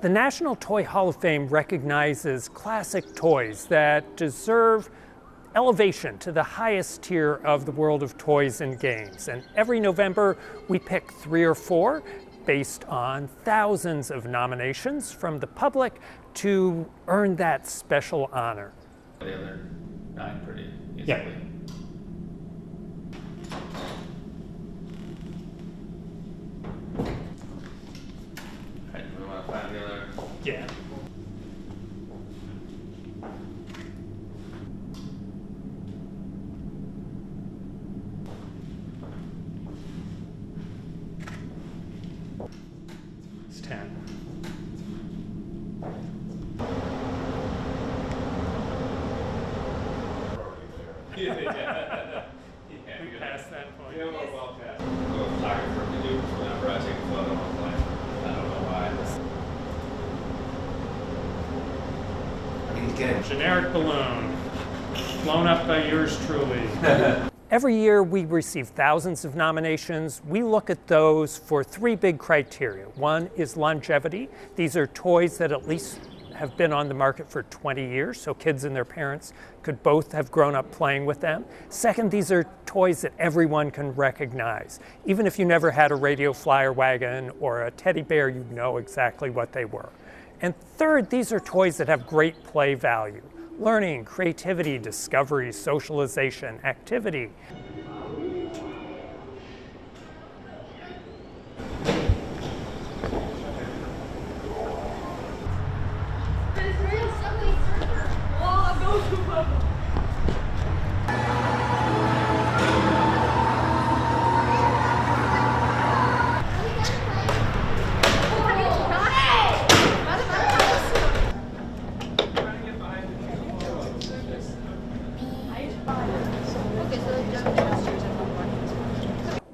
The National Toy Hall of Fame recognizes classic toys that deserve elevation to the highest tier of the world of toys and games. And every November, we pick 3 or 4 based on thousands of nominations from the public to earn that special honor. The other 9 pretty easily. Yeah. Alright, we want to find the other. Yeah. It's 10. Yeah. We passed that point. Yeah, well past. I'm a photographer to do whenever I take a photo, I'm like, I don't know why. Generic balloon, blown up by yours truly. Every year we receive thousands of nominations. We look at those for 3 big criteria. One is longevity. These are toys that at least have been on the market for 20 years, so kids and their parents could both have grown up playing with them. Second, these are toys that everyone can recognize. Even if you never had a radio flyer wagon or a teddy bear, you know exactly what they were. And third, these are toys that have great play value. Learning, creativity, discovery, socialization, activity.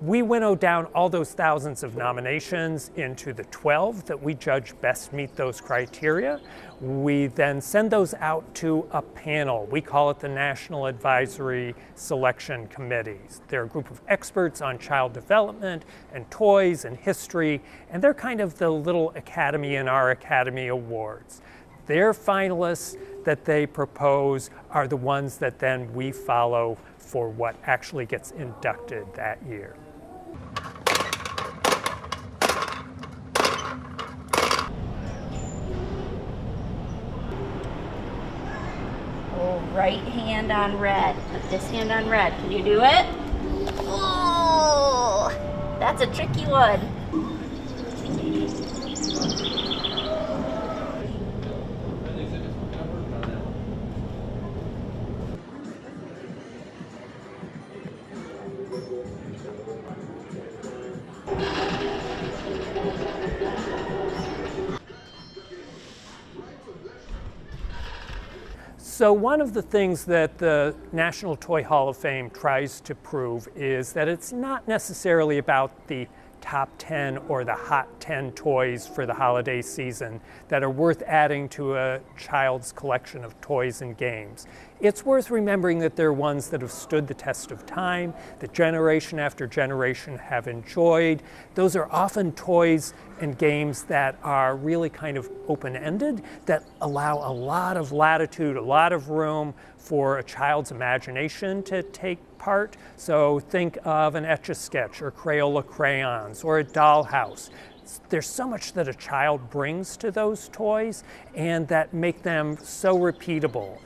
We winnow down all those thousands of nominations into the 12 that we judge best meet those criteria. We then send those out to a panel. We call it the National Advisory Selection Committees. They're a group of experts on child development and toys and history, and they're kind of the little academy in our Academy Awards. Their finalists that they propose are the ones that then we follow for what actually gets inducted that year. Oh, right hand on red. Put this hand on red. Can you do it? Oh, that's a tricky one. So one of the things that the National Toy Hall of Fame tries to prove is that it's not necessarily about the top 10 or the hot 10 toys for the holiday season that are worth adding to a child's collection of toys and games. It's worth remembering that they're ones that have stood the test of time, that generation after generation have enjoyed. Those are often toys and games that are really kind of open-ended, that allow a lot of latitude, a lot of room for a child's imagination to take part. So think of an Etch-a-Sketch or Crayola crayons or a dollhouse. There's so much that a child brings to those toys and that make them so repeatable.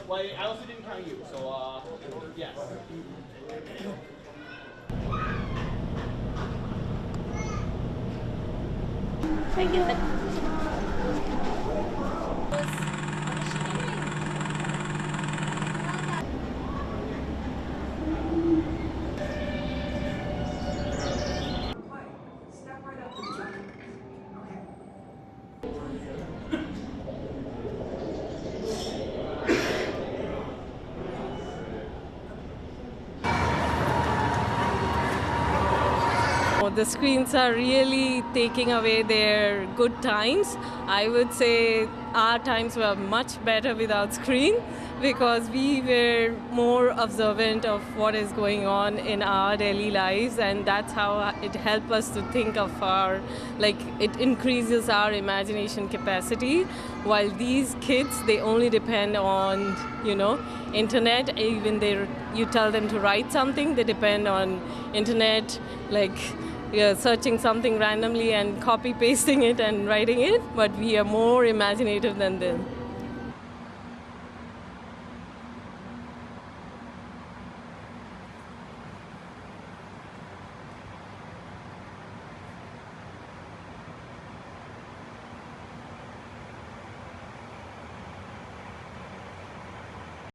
Well, I also didn't count you, so yes. Thank you. The screens are really taking away their good times. I would say our times were much better without screen, because we were more observant of what is going on in our daily lives, and that's how it helped us to think of our, like, it increases our imagination capacity. While these kids, they only depend on, internet. Even you tell them to write something, they depend on internet, like searching something randomly and copy pasting it and writing it, but we are more imaginative than them.